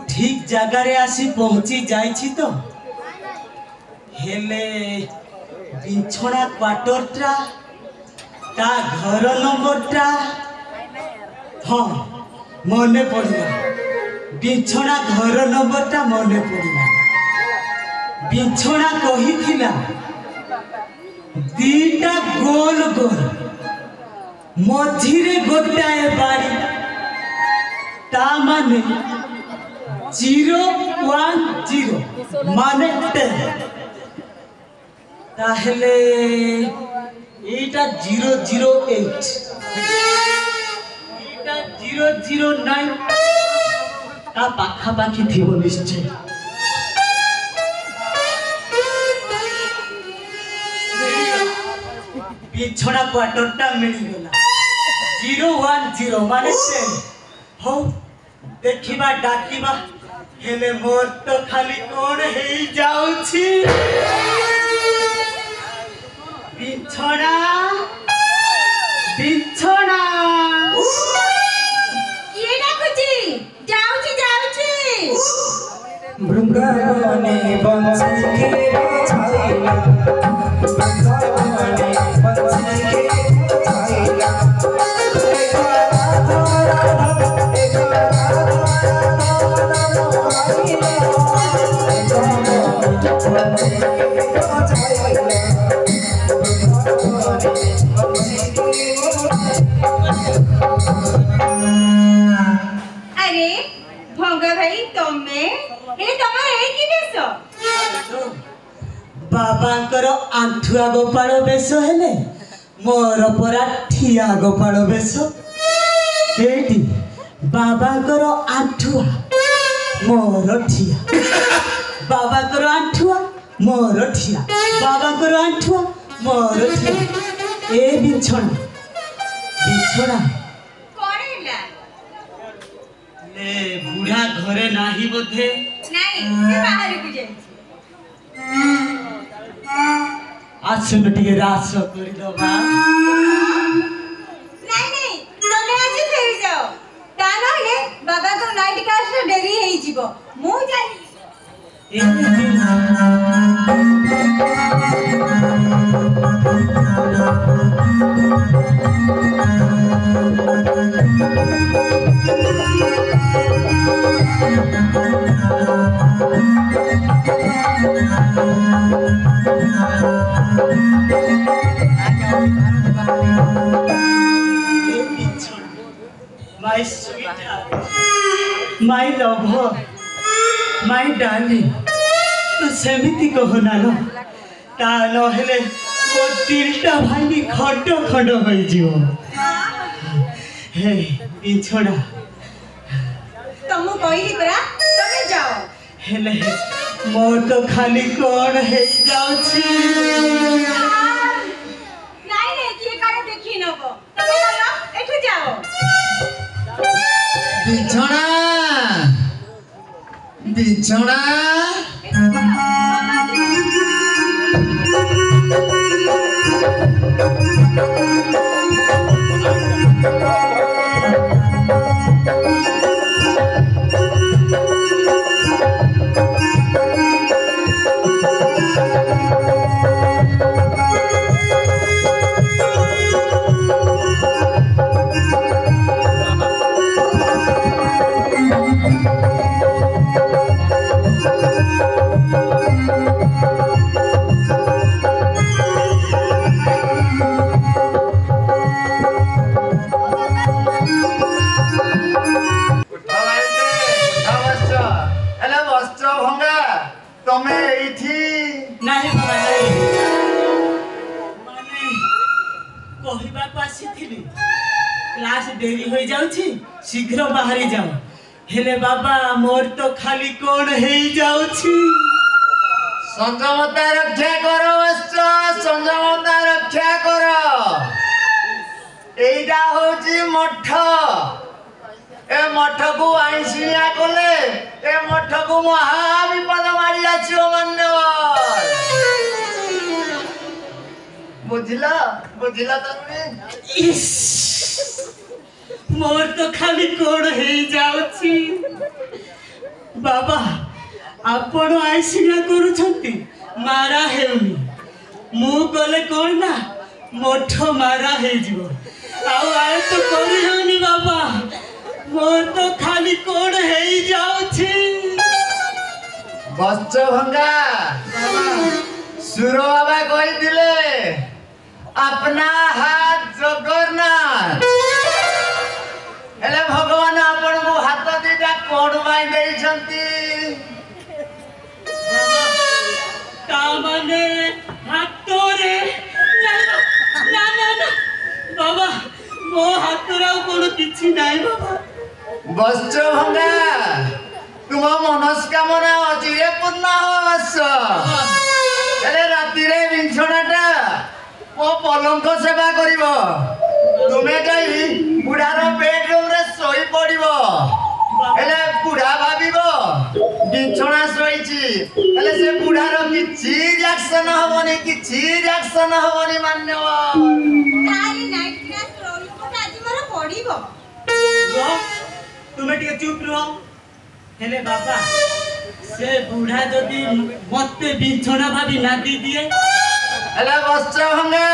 ठीक जगार आसी पहुंची जाइछि तो हेले बिछड़ा क्वार्टरटा ता घर नंबरटा हाँ मने पड़ला बिछड़ा घर नंबरटा मने पड़ला बिछड़ा कही थिला दीटा गोल गोल मझिरे गोटाए बाड़ी ता माने 010 माने 10 ताहले एटा 008 एटा 009 ता पाखा पाखी थिबो निश्चय बिछड़ा क्वार्टरटा मिली गला 010 माने 10 हो देखिबा डाकिबा हेले मोर तो खाली कोन हेई जाउछि बिछड़ा बिछड़ा किए डाकुछि जाउछि बृंदावने बंसी के छाइला बृंदावने बंसी के छाइला अरे भंगा भाई तमे की बेस बाबांकर आंठुआ गोपाल बेश हेले मोर परा ठिया गोपाल बेश एटी बाबांकर आंठुआ मोर ठिया बाबांकर आंठुआ मोर ठिया बाबांकर आंठुआ मोर ठिया ए बिछड़ा बिछड़ा करेला ले बुढ़ा घरे नाही बोधे नहीं से बाहर को जाई आसन टिके रास करि दबा नहीं तमे आज फेर जाओ ता नहले बाबा को नाइट क्लास रे डेरी हेई जीवो मु जाई My sweetheart, my lover, my darling, तो सेमिति कहो ना लो ता न हेले ओ दिलटा भांगी खंड खंड होई जिवो हे बिछड़ा तमु कहिली परा तमे जाओ हेले मोर तो खाली कोन हे जाउछि नहीं रे किए कारे देखि नबो तमे चलो एठु जाओ बिछड़ा बिछड़ा क्लास देरी हो जाउछि शीघ्र बाहरी जाओ हेले बाबा मोर तो खाली कोण हे जाउछि संयमता रक्षा करो वत्स संयमता रक्षा करो एइटा होची मठ ए मठ को आईसिया कोले ए मठ को महा विपद मारी आछियो मान्यवर बुझिला बुझिला तने इस मोर तो खाली कोण हे जाउछि बाबा आपण आईसिया करूछंती मारा हेउनी मु गले कोण ना मोठ मारा हे जिवो आउ आए तो करी हेउनी बाबा मोर तो खाली कोण हे जाउछि बच्च भंगा सुरो बाबा कहि दिले अपना हाथ जगन्नाथ हेले भगवान आपण को हाथ दिटा कोण बाई देइछंती ता माने हातरे ना ना ना ना बाबा मो हातरा कोन किछि नाही बाबा बच्च भंगा तुम मनस्कामना अचिरे पूर्ण होवस हेले राति रे विंछणाटा मो पलंक सेवा करिवो तुमे जाई बुढ़ार बेडरूम रे सोई पड़िबो हेले बुढ़ा भाबिबो बिछणा सोईची हेले से बुढ़ार किछि रिएक्शन हबनी मान्यवा तारी नाइट क्लास रोल को आज मोर पड़िबो तुम्हें टिके चुप रहो हेले बाबा से बुढ़ा जदि मते बिछणा भाबी ना दी दिए हेले बच्च भंगा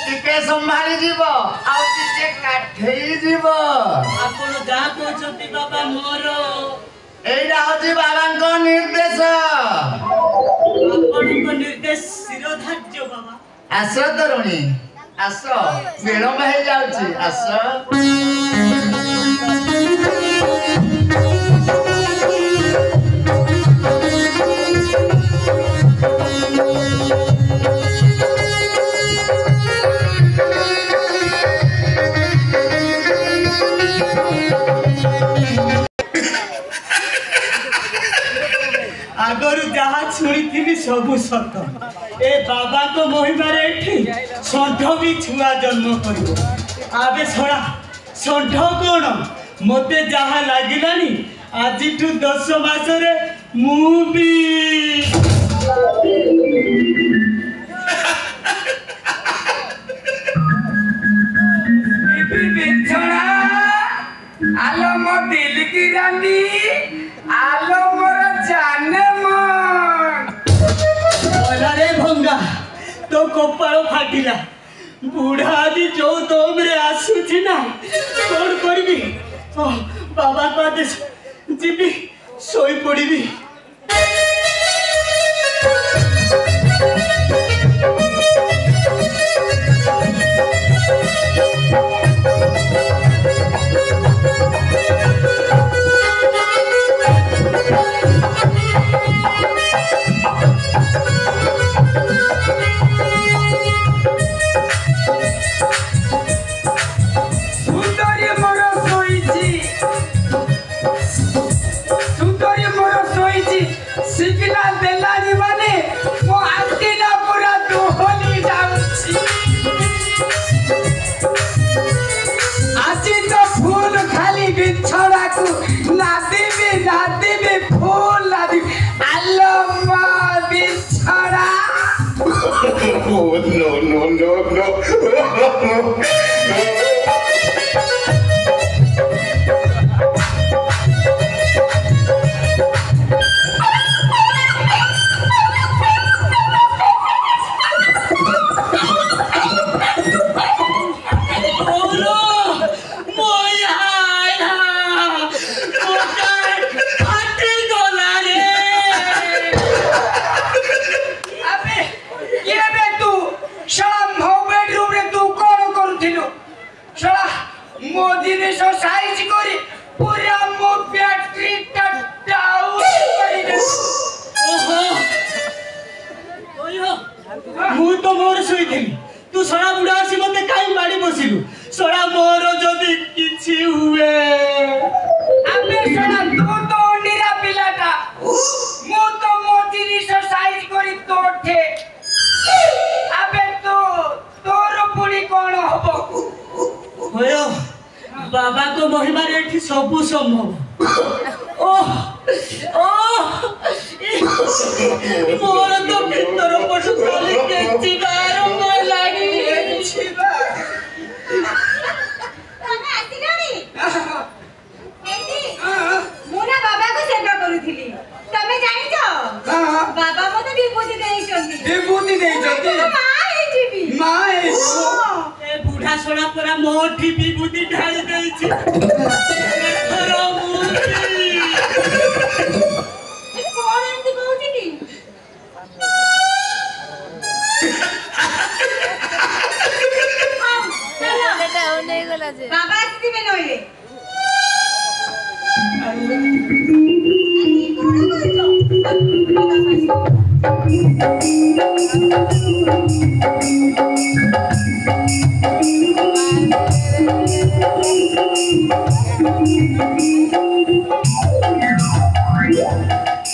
टिके संभाली जीवो आ टिके काठेई जीवो आपण जा कहछंती बाबा मोर एइडा होची बाबांको निर्देश आपणको निर्देश शिरोधार्य बाबा आस तरुणी आस विलंब हे जाउची आस आगरु जहा छुड़ी सबु सत ए बाबा को महिमार एठी षंढ भी छुआ जन्म करिवो आबे छड़ा षंढ कोन मते जहा लागिलानी आजिठु 10 मास रे मु भी बिछड़ा आलो मो दिल की रानी आलो मोर जाने मन रे भंगा तो कपाल फाटिला बुढ़ा आदि जो दम रे आसुछि ना कोन करबी बाबा को आदेश जीबी सोई पड़ीबी no. ଅସମ୍ଭବ ମୋର ତ ଭିତର ପଟୁ ଖାଲି କେଚିବାର ଲାଗି ତମେ ଆସିଲଣି ମୁଁ ନା ବାବାକୁ ସେବା କରୁଥିଲି ତମେ ଜାଣିଛ ବାବା ମତେ ବିଭୂତି ଦେଇଛନ୍ତି ମା ହେଇଯିବି ଏ ବୁଢା ଶୋଣା ପରା ମୋଠି ବିଭୂତି ଢାଳି ଦେଇଛି କଣ ଏମିତି କହୁଛି କି ବାବା ଆସିଥିବେ ନଇଲେ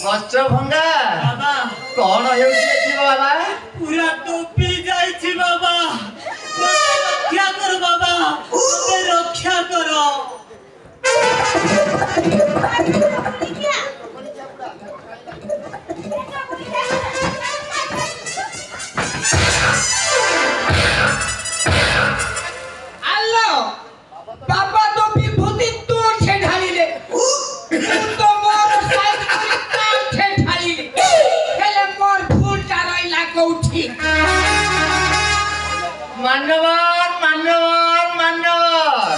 ବସ୍ତ୍ର ଭଙ୍ଗା ବାବା କଣ ହେଉଛି ଏଠି ବାବା? ପୁରା ଟୋପି ଯାଇଛି ବାବା ମତେ ରକ୍ଷା କର ବାବା ମତେ ରକ୍ଷା କର আল্লাহ বাবা তো বিভূতি তোর সে ঢালিলে তো মোর সাইড করে তার সে ঢালিলে হেলে মোর ভুলটা রইলা কৌঠি মান্যবর মান্যবর মান্যবর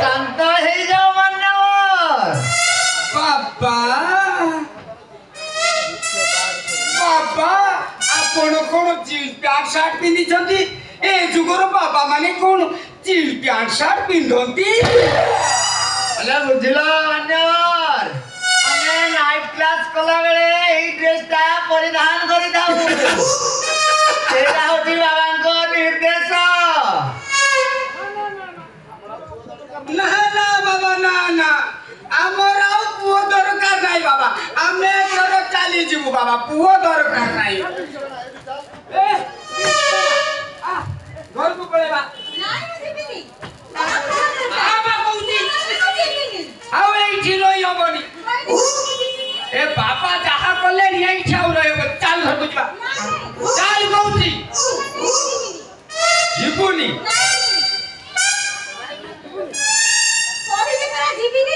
শান্ত হয়ে যাও মান্যবর বাবা বাবা আপন কোন জিল প্যান্ট শার্ট পিন্ধিছন্তি এ যুগর বাবা মানে কোন জিল প্যান্ট শার্ট পিন্ধন্তি ହେଲେ ବୁଝିଲ ମାନ୍ୟବର ଆମେ ନାଇଟ୍ କ୍ଲାସ୍ କଲା ବେଳେ ଏଇ ଡ୍ରେସଟା ପରିଧାନ କରିଥାଉ ସେଇଟା ହଉଛି ବାବାଙ୍କ ନିର୍ଦ୍ଦେଶ না না বাবা না না আমার আর পুয় দরকার নাই বাবা আমি তোর চালি যাবো বাবা পুয় দরকার নাই ঘরକୁ ପଳେଇବା ନାଇଁ ମୁଁ ଯିବିନି ଆମା କହୁଛି ଆଉ ଏଇଠି ରହି ହବନି ଏ ବାବା ଯାହା କଲେ ଏଇଠି ଆଉ ରହିବ ଚାଲ ଘରକୁ ଯିବା ଚାଲ କହୁଛି ଯିବୁନି କହିଲି ପରା ଯିବିନି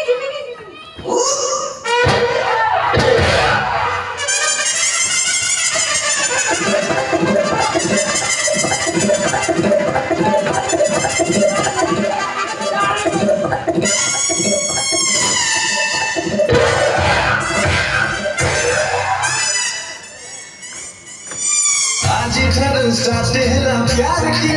आज घर स्टार्ट है ना प्यार की